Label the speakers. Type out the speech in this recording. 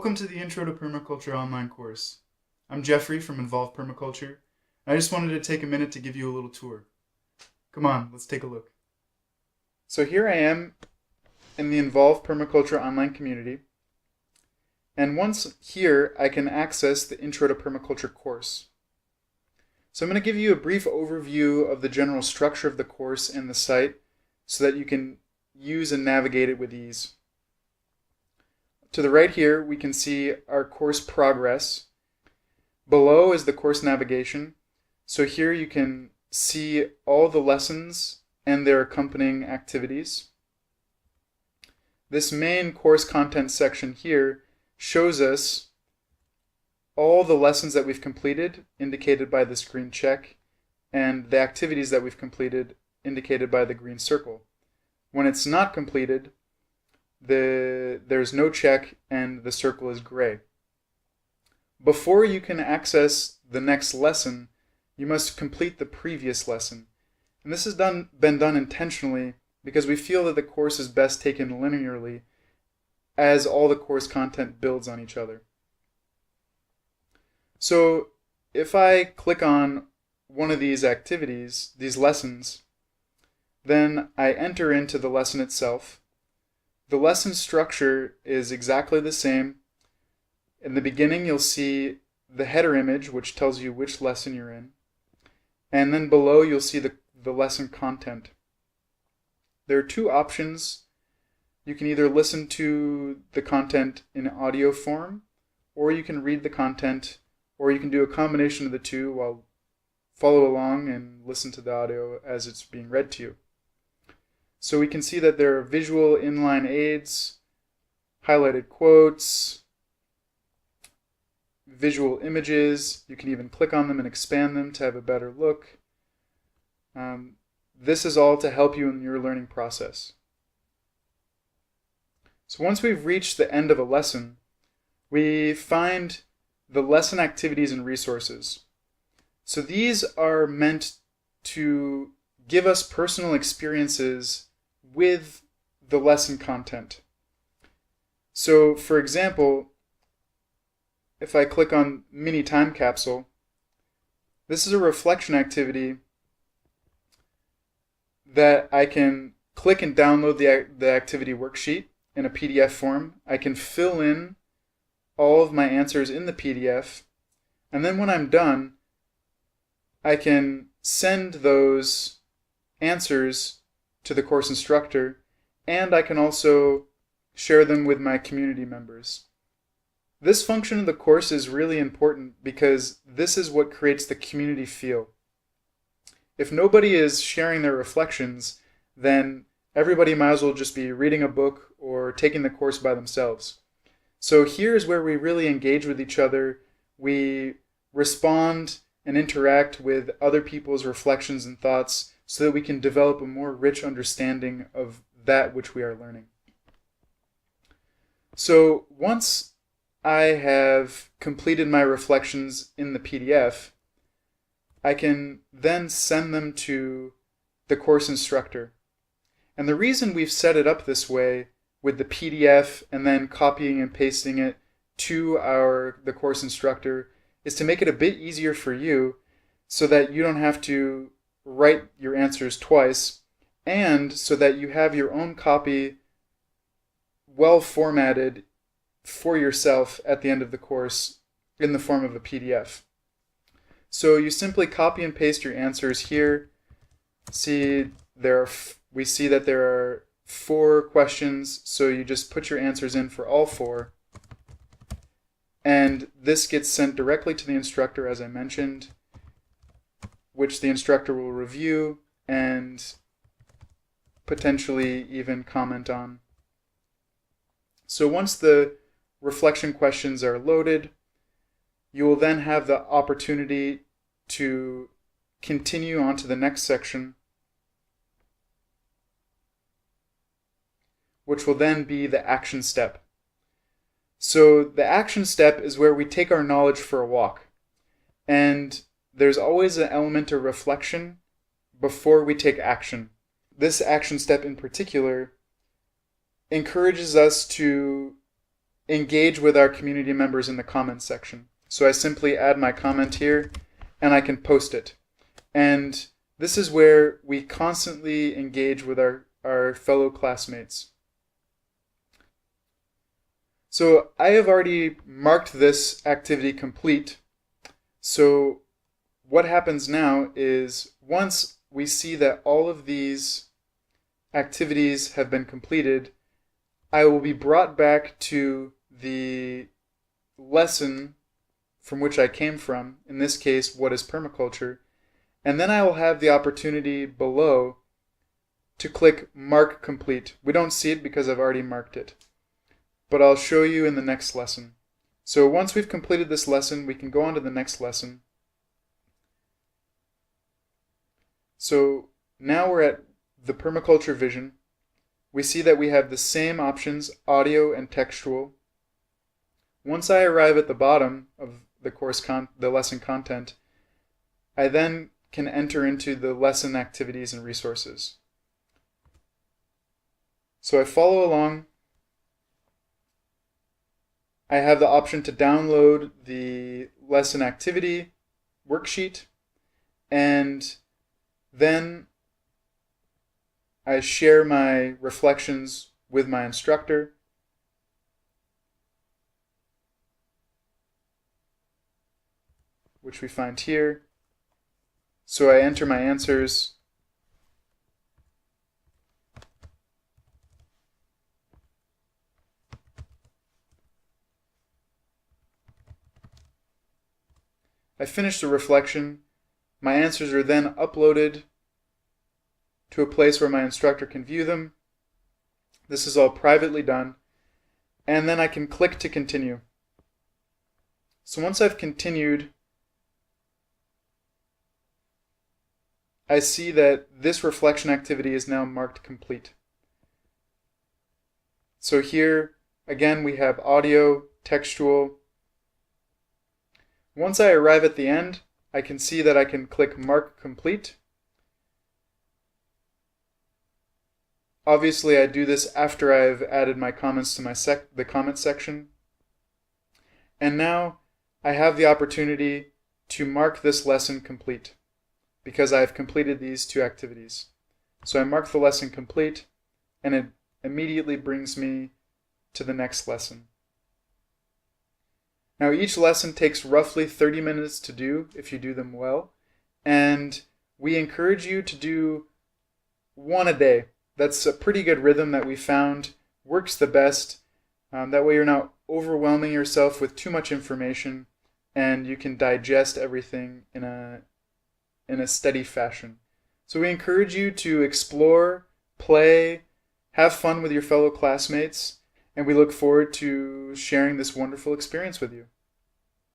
Speaker 1: Welcome to the Intro to Permaculture online course. I'm Jeffrey from Involved Permaculture, and I just wanted to take a minute to give you a little tour. Come on, let's take a look. So here I am in the Involved Permaculture online community, and once here I can access the Intro to Permaculture course. So I'm going to give you a brief overview of the general structure of the course and the site so that you can use and navigate it with ease. To the right here, we can see our course progress. Below is the course navigation. So here you can see all the lessons and their accompanying activities. This main course content section here shows us all the lessons that we've completed, indicated by this green check, and the activities that we've completed, indicated by the green circle. When it's not completed, there's no check and the circle is gray. Before you can access the next lesson, you must complete the previous lesson. And this has been done intentionally because we feel that the course is best taken linearly as all the course content builds on each other. So if I click on one of these activities, these lessons, then I enter into the lesson itself. The lesson structure is exactly the same. In the beginning, you'll see the header image, which tells you which lesson you're in. And then below, you'll see the lesson content. There are two options. You can either listen to the content in audio form, or you can read the content, or you can do a combination of the two while follow along and listen to the audio as it's being read to you. So we can see that there are visual inline aids, highlighted quotes, visual images. You can even click on them and expand them to have a better look. This is all to help you in your learning process. So once we've reached the end of a lesson, we find the lesson activities and resources. So these are meant to give us personal experiences with the lesson content. So for example, if I click on mini time capsule, this is a reflection activity that I can click and download the activity worksheet in a PDF form. I can fill in all of my answers in the PDF, and then when I'm done, I can send those answers to the course instructor, and I can also share them with my community members. This function of the course is really important because this is what creates the community feel. If nobody is sharing their reflections, then everybody might as well just be reading a book or taking the course by themselves. So here's where we really engage with each other. We respond and interact with other people's reflections and thoughts so that we can develop a more rich understanding of that which we are learning. So once I have completed my reflections in the PDF, I can then send them to the course instructor. And the reason we've set it up this way with the PDF and then copying and pasting it to the course instructor is to make it a bit easier for you so that you don't have to write your answers twice, and so that you have your own copy well formatted for yourself at the end of the course in the form of a PDF. So you simply copy and paste your answers here. We see that there are 4 questions, so you just put your answers in for all 4. And this gets sent directly to the instructor, as I mentioned, which the instructor will review and potentially even comment on. So once the reflection questions are loaded, you will then have the opportunity to continue on to the next section, which will then be the action step. So the action step is where we take our knowledge for a walk. And there's always an element of reflection before we take action. This action step in particular encourages us to engage with our community members in the comments section. So I simply add my comment here and I can post it. And this is where we constantly engage with our fellow classmates. So I have already marked this activity complete. So what happens now is once we see that all of these activities have been completed, I will be brought back to the lesson from which I came from, in this case, what is permaculture, and then I will have the opportunity below to click Mark Complete. We don't see it because I've already marked it, but I'll show you in the next lesson. So once we've completed this lesson, we can go on to the next lesson. So now we're at the permaculture vision. We see that we have the same options, audio and textual. Once I arrive at the bottom of the lesson content, I then can enter into the lesson activities and resources. So I follow along. I have the option to download the lesson activity worksheet, and then I share my reflections with my instructor. Which we find here. So I enter my answers. I finish the reflection. My answers are then uploaded to a place where my instructor can view them. This is all privately done. And then I can click to continue. So once I've continued, I see that this reflection activity is now marked complete. So here, again, we have audio, textual. Once I arrive at the end, I can see that I can click Mark Complete. Obviously, I do this after I've added my comments to the comment section. And now I have the opportunity to mark this lesson complete, because I've completed these two activities. So I mark the lesson complete, and it immediately brings me to the next lesson. Now each lesson takes roughly 30 minutes to do if you do them well, and we encourage you to do one a day. That's a pretty good rhythm that we found works the best. That way you're not overwhelming yourself with too much information, and you can digest everything in a steady fashion. So we encourage you to explore, play, have fun with your fellow classmates, and we look forward to sharing this wonderful experience with you.